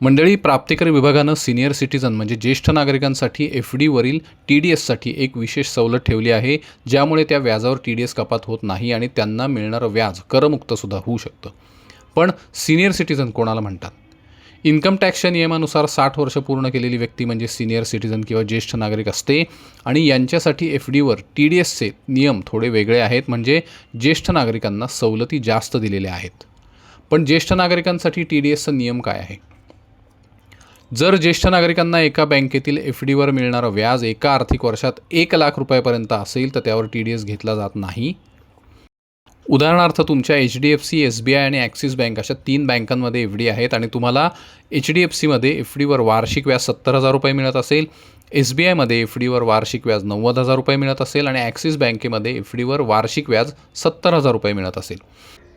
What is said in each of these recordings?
मंडळी, प्राप्तिकर विभागानं सिनियर सिटीजन म्हणजे ज्येष्ठ नागरिकांसाठी FDवरील TDSसाठी एक विशेष सवलत ठेवली आहे, ज्यामुळे त्या व्याजावर TDS कपात होत नाही आणि त्यांना मिळणारं व्याज करमुक्तसुद्धा होऊ शकतं. पण सिनियर सिटीजन कोणाला म्हणतात? इन्कम टॅक्सच्या नियमानुसार 60 वर्ष पूर्ण केलेली व्यक्ती म्हणजे सिनियर सिटीजन किंवा ज्येष्ठ नागरिक असते आणि यांच्यासाठी FDवर TDSचे नियम थोडे वेगळे आहेत. म्हणजे ज्येष्ठ नागरिकांना सवलती जास्त दिलेल्या आहेत. पण ज्येष्ठ नागरिकांसाठी TDSचा नियम काय आहे? जर ज्येष्ठ नागरिकांना एका बँकेतील FDवर मिळणारं व्याज एका आर्थिक वर्षात 1 लाख रुपयापर्यंत असेल तर त्यावर TDS घेतला जात नाही. उदाहरणार्थ, तुमच्या HDFC, SBI आणि ॲक्सिस बँक अशा 3 बँकांमध्ये FD आहेत आणि तुम्हाला HDFCमध्ये FDवर वार्षिक व्याज 70,000 रुपये मिळत असेल, SBIमध्ये FDवर वार्षिक व्याज 90,000 रुपये मिळत असेल आणि ॲक्सिस बँकेमध्ये FDवर वार्षिक व्याज 70,000 रुपये मिळत असेल,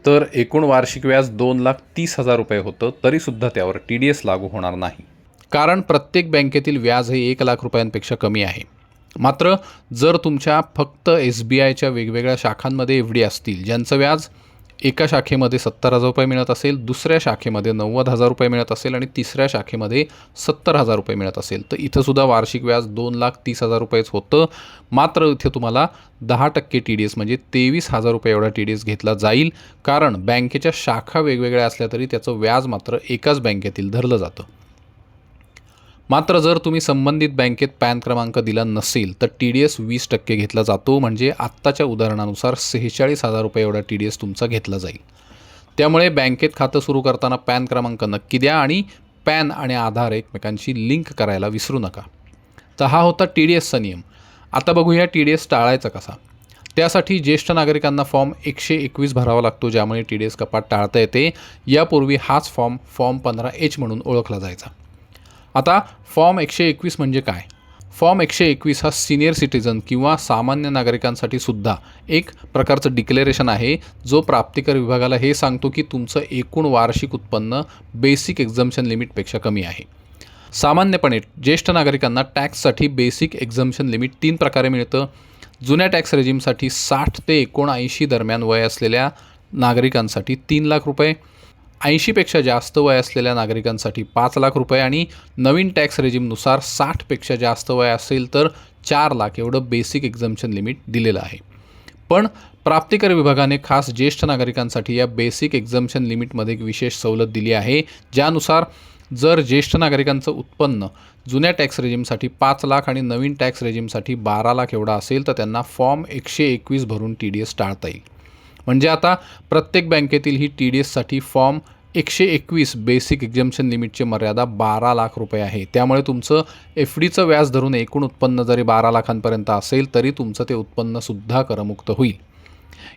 तर एकूण वार्षिक व्याज 2,30,000 रुपये होतं, तरीसुद्धा त्यावर TDS लागू होणार नाही. कारण प्रत्येक बँकेतील व्याज हे 1 लाख रुपयांपेक्षा कमी आहे. मात्र जर तुमच्या फक्त SBIच्या वेगवेगळ्या शाखांमध्ये FD असतील, ज्यांचं व्याज एका शाखेमध्ये 70,000 रुपये मिळत असेल, दुसऱ्या शाखेमध्ये 90,000 रुपये मिळत असेल आणि तिसऱ्या शाखेमध्ये 70,000 रुपये मिळत असेल, तर इथंसुद्धा वार्षिक व्याज 2,30,000 रुपयेच होतं. मात्र इथे तुम्हाला 10% TDS म्हणजे 23,000 रुपये एवढा TDS घेतला जाईल. कारण बँकेच्या शाखा वेगवेगळ्या असल्या तरी त्याचं व्याज मात्र एकाच बँकेतील धरलं जातं. मात्र जर तुम्ही संबंधित बँकेत पॅन क्रमांक दिला नसेल तर TDS 20% घेतला जातो. म्हणजे आत्ताच्या उदाहरणानुसार 46,000 रुपये एवढा TDS तुमचा घेतला जाईल. त्यामुळे बँकेत खातं सुरू करताना पॅन क्रमांक नक्की द्या आणि पॅन आणि आधार एकमेकांशी लिंक करायला विसरू नका. तर हा होता TDSचा नियम. आता बघूया TDS टाळायचा कसा. त्यासाठी ज्येष्ठ नागरिकांना फॉर्म 121 भरावा लागतो, ज्यामुळे TDS कपात टाळता येते. यापूर्वी हाच फॉर्म 15H म्हणून ओळखला जायचा. आता फॉर्म 121 म्हणजे काय? फॉर्म 121 हा सिनियर सिटीजन किंवा सामान्य नागरिकांसाठी सुद्धा एक प्रकारचं डिक्लेरेशन आहे, जो प्राप्तिकर विभागाला हे सांगतो की तुमचं एकूण वार्षिक उत्पन्न बेसिक एक्झम्पशन लिमिटपेक्षा कमी आहे. सामान्यपणे ज्येष्ठ नागरिकांना टॅक्ससाठी बेसिक एक्झम्पशन लिमिट 3 प्रकारे मिळतं. जुन्या टॅक्स रेजिमसाठी 60 ते 79 दरम्यान वय असलेल्या नागरिकांसाठी 3 लाख रुपये, 80पेक्षा जास्त वय असलेल्या नागरिकांसाठी 5 लाख रुपये आणि नवीन टॅक्स रेजिमनुसार 60पेक्षा जास्त वय असेल तर 4 लाख एवढं बेसिक एक्झम्पशन लिमिट दिलेलं आहे. पण प्राप्तिकर विभागाने खास ज्येष्ठ नागरिकांसाठी या बेसिक एक्झम्पशन लिमिटमध्ये एक विशेष सवलत दिली आहे, ज्यानुसार जर ज्येष्ठ नागरिकांचं उत्पन्न जुन्या टॅक्स रेजिमसाठी 5 लाख आणि नवीन टॅक्स रेजिमसाठी 12 लाख एवढा असेल तर त्यांना फॉर्म 121 भरून TDS टाळता येईल. म्हणजे आता प्रत्येक बँकेतील ही TDSसाठी फॉर्म 121 बेसिक एक्झम्पशन लिमिटची मर्यादा 12 लाख रुपये आहे. त्यामुळे तुमचं FDचं व्याज धरून एकूण उत्पन्न जरी 12 लाखांपर्यंत असेल तरी तुमचं ते उत्पन्नसुद्धा करमुक्त होईल.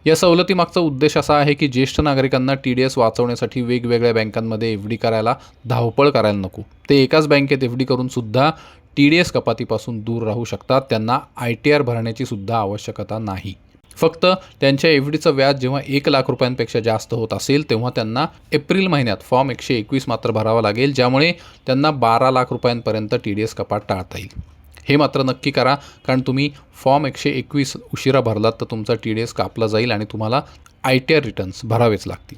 या सवलतीमागचा उद्देश असा आहे की ज्येष्ठ नागरिकांना TDS वाचवण्यासाठी वेगवेगळ्या बँकांमध्ये FD करायला धावपळ करायला नको. ते एकाच बँकेत FD करूनसुद्धा TDS कपातीपासून दूर राहू शकतात. त्यांना ITR भरण्याची सुद्धा आवश्यकता नाही. फक्त त्यांच्या FDचं व्याज जेव्हा 1 लाख रुपयांपेक्षा जास्त होत असेल तेव्हा त्यांना एप्रिल महिन्यात फॉर्म 121 मात्र भरावा लागेल, ज्यामुळे त्यांना 12 लाख रुपयांपर्यंत TDS कपात टाळता येईल. हे मात्र नक्की करा, कारण तुम्ही फॉर्म 121 उशिरा भरलात तर तुमचा TDS कापला जाईल आणि तुम्हाला ITR रिटर्न्स भरावेच लागतील.